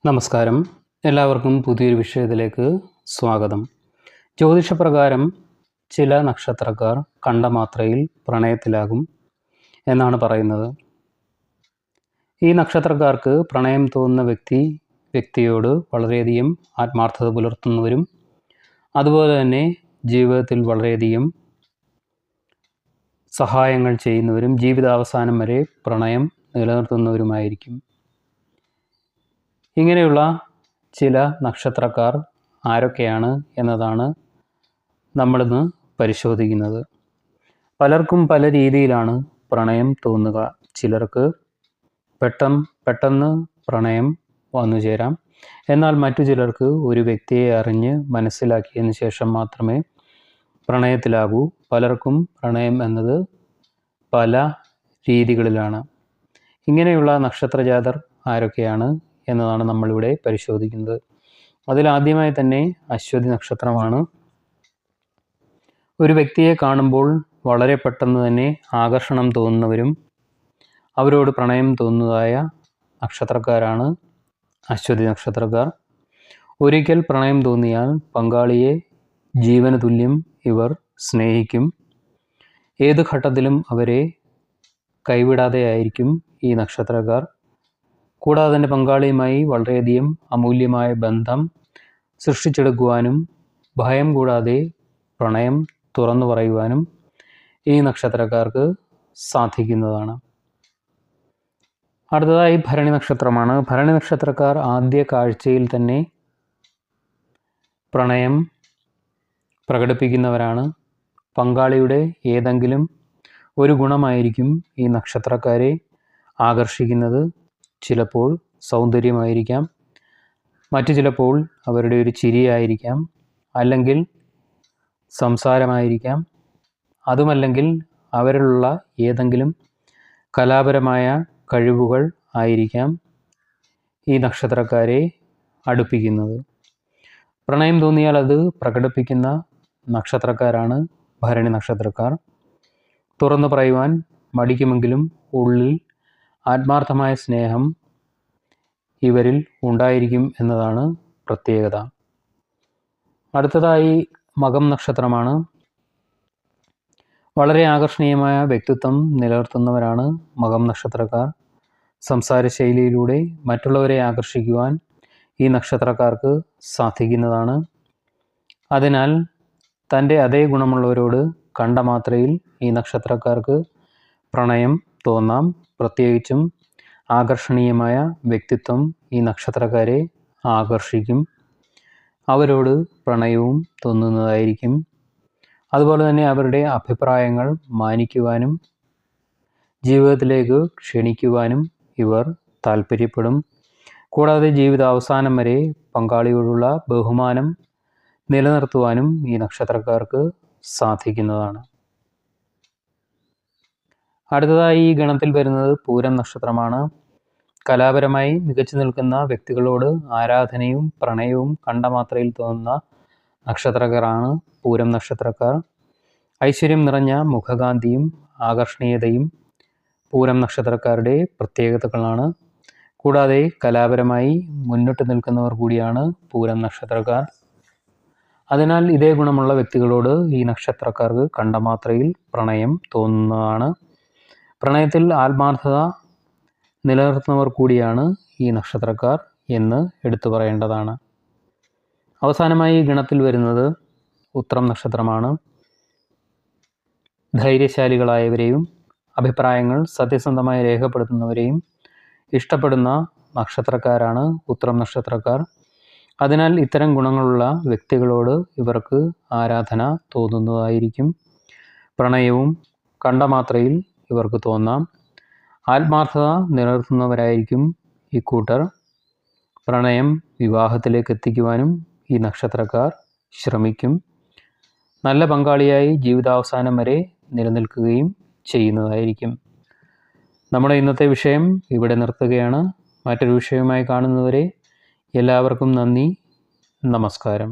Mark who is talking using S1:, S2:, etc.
S1: നമസ്കാരം. എല്ലാവർക്കും പുതിയൊരു വിഷയത്തിലേക്ക് സ്വാഗതം. ജ്യോതിഷപ്രകാരം ചില നക്ഷത്രക്കാർ കണ്ട മാത്രയിൽ പ്രണയത്തിലാകും എന്നാണ് പറയുന്നത്. ഈ നക്ഷത്രക്കാർക്ക് പ്രണയം തോന്നുന്ന വ്യക്തിയോട് വളരെയധികം ആത്മാർത്ഥത പുലർത്തുന്നവരും അതുപോലെ തന്നെ ജീവിതത്തിൽ വളരെയധികം സഹായങ്ങൾ ചെയ്യുന്നവരും ജീവിതാവസാനം വരെ പ്രണയം നിലനിർത്തുന്നവരുമായിരിക്കും. ഇങ്ങനെയുള്ള ചില നക്ഷത്രക്കാർ ആരൊക്കെയാണ് എന്നതാണ് നമ്മളിന്ന് പരിശോധിക്കുന്നത്. പലർക്കും പല രീതിയിലാണ് പ്രണയം തോന്നുക. ചിലർക്ക് പെട്ടെന്ന് പ്രണയം വന്നു ചേരാം. എന്നാൽ മറ്റു ചിലർക്ക് ഒരു വ്യക്തിയെ അറിഞ്ഞ് മനസ്സിലാക്കിയതിന് ശേഷം മാത്രമേ പ്രണയത്തിലാകൂ. പലർക്കും പ്രണയം എന്നത് പല രീതികളിലാണ്. ഇങ്ങനെയുള്ള നക്ഷത്രജാതർ ആരൊക്കെയാണ് എന്നതാണ് നമ്മളിവിടെ പരിശോധിക്കുന്നത്. അതിലാദ്യമായി തന്നെ അശ്വതി നക്ഷത്രമാണ്. ഒരു വ്യക്തിയെ കാണുമ്പോൾ വളരെ പെട്ടെന്ന് തന്നെ ആകർഷണം തോന്നുന്നവരും അവരോട് പ്രണയം തോന്നുന്നതായ നക്ഷത്രക്കാരാണ് അശ്വതി നക്ഷത്രക്കാർ. ഒരിക്കൽ പ്രണയം തോന്നിയാൽ പങ്കാളിയെ ജീവന് തുല്യം ഇവർ സ്നേഹിക്കും. ഏത് ഘട്ടത്തിലും അവരെ കൈവിടാതെയായിരിക്കും ഈ നക്ഷത്രക്കാർ. കൂടാതെ തന്നെ പങ്കാളിയുമായി വളരെയധികം അമൂല്യമായ ബന്ധം സൃഷ്ടിച്ചെടുക്കുവാനും ഭയം കൂടാതെ പ്രണയം തുറന്നു പറയുവാനും ഈ നക്ഷത്രക്കാർക്ക് സാധിക്കുന്നതാണ്. അടുത്തതായി ഭരണി നക്ഷത്രമാണ്. ഭരണി നക്ഷത്രക്കാർ ആദ്യ കാഴ്ചയിൽ തന്നെ പ്രണയം പ്രകടിപ്പിക്കുന്നവരാണ്. പങ്കാളിയുടെ ഏതെങ്കിലും ഒരു ഗുണമായിരിക്കും ഈ നക്ഷത്രക്കാരെ ആകർഷിക്കുന്നത്. ചിലപ്പോൾ സൗന്ദര്യമായിരിക്കാം, മറ്റു ചിലപ്പോൾ അവരുടെ ഒരു ചിരിയായിരിക്കാം, അല്ലെങ്കിൽ സംസാരമായിരിക്കാം, അതുമല്ലെങ്കിൽ അവരിലുള്ള ഏതെങ്കിലും കലാപരമായ കഴിവുകൾ ആയിരിക്കാം ഈ നക്ഷത്രക്കാരെ അടുപ്പിക്കുന്നത്. പ്രണയം തോന്നിയാൽ അത് പ്രകടിപ്പിക്കുന്ന നക്ഷത്രക്കാരാണ് ഭരണി നക്ഷത്രക്കാർ. തുറന്നു പറയുവാൻ മടിക്കുമെങ്കിലും ഉള്ളിൽ ആത്മാർത്ഥമായ സ്നേഹം ഇവരിൽ ഉണ്ടായിരിക്കും എന്നതാണ് പ്രത്യേകത. അടുത്തതായി മകം നക്ഷത്രമാണ്. വളരെ ആകർഷണീയമായ വ്യക്തിത്വം നിലനിർത്തുന്നവരാണ് മകം നക്ഷത്രക്കാർ. സംസാര ശൈലിയിലൂടെ മറ്റുള്ളവരെ ആകർഷിക്കുവാൻ ഈ നക്ഷത്രക്കാർക്ക് സാധിക്കുന്നതാണ്. അതിനാൽ തൻ്റെ അതേ ഗുണമുള്ളവരോട് കണ്ട മാത്രയിൽ ഈ നക്ഷത്രക്കാർക്ക് പ്രണയം തോന്നാം. പ്രത്യേകിച്ചും ആകർഷണീയമായ വ്യക്തിത്വം ഈ നക്ഷത്രക്കാരെ ആകർഷിക്കും. അവരോട് പ്രണയവും തോന്നുന്നതായിരിക്കും. അതുപോലെ തന്നെ അവരുടെ അഭിപ്രായങ്ങൾ മാനിക്കുവാനും ജീവിതത്തിലേക്ക് ക്ഷണിക്കുവാനും ഇവർ താല്പര്യപ്പെടും. കൂടാതെ ജീവിതാവസാനം വരെ പങ്കാളിയോടുള്ള ബഹുമാനം നിലനിർത്തുവാനും ഈ നക്ഷത്രക്കാർക്ക് സാധിക്കുന്നതാണ്. അടുത്തതായി ഈ ഗണത്തിൽ വരുന്നത് പൂരം നക്ഷത്രമാണ്. കലാപരമായി മികച്ചു നിൽക്കുന്ന വ്യക്തികളോട് ആരാധനയും പ്രണയവും കണ്ട മാത്രയിൽ തോന്നുന്ന നക്ഷത്രക്കാരാണ് പൂരം നക്ഷത്രക്കാർ. ഐശ്വര്യം നിറഞ്ഞ മുഖകാന്തിയും ആകർഷണീയതയും പൂരം നക്ഷത്രക്കാരുടെ പ്രത്യേകതകളാണ്. കൂടാതെ കലാപരമായി മുന്നിട്ട് നിൽക്കുന്നവർ കൂടിയാണ് പൂരം നക്ഷത്രക്കാർ. അതിനാൽ ഇതേ ഗുണമുള്ള വ്യക്തികളോട് ഈ നക്ഷത്രക്കാർക്ക് കണ്ട മാത്രയിൽ പ്രണയം തോന്നുന്നതാണ്. പ്രണയത്തിൽ ആത്മാർത്ഥത നിലനിർത്തുന്നവർ കൂടിയാണ് ഈ നക്ഷത്രക്കാർ എന്ന് എടുത്തു പറയേണ്ടതാണ്. അവസാനമായി ഗണത്തിൽ വരുന്നത് ഉത്രം നക്ഷത്രമാണ്. ധൈര്യശാലികളായവരെയും അഭിപ്രായങ്ങൾ സത്യസന്ധമായി രേഖപ്പെടുത്തുന്നവരെയും ഇഷ്ടപ്പെടുന്ന നക്ഷത്രക്കാരാണ് ഉത്രം നക്ഷത്രക്കാർ. അതിനാൽ ഇത്തരം ഗുണങ്ങളുള്ള വ്യക്തികളോട് ഇവർക്ക് ആരാധന തോന്നുന്നതായിരിക്കും. പ്രണയവും കണ്ട മാത്രയിൽ ഇവർക്ക് തോന്നാം. ആത്മാർത്ഥത നിലനിർത്തുന്നവരായിരിക്കും ഇക്കൂട്ടർ. പ്രണയം വിവാഹത്തിലേക്ക് എത്തിക്കുവാനും ഈ നക്ഷത്രക്കാർ ശ്രമിക്കും. നല്ല പങ്കാളിയായി ജീവിതാവസാനം വരെ നിലനിൽക്കുകയും ചെയ്യുന്നതായിരിക്കും. നമ്മുടെ ഇന്നത്തെ വിഷയം ഇവിടെ നിർത്തുകയാണ്. മറ്റൊരു വിഷയവുമായി കാണുന്നവരെ എല്ലാവർക്കും നന്ദി, നമസ്കാരം.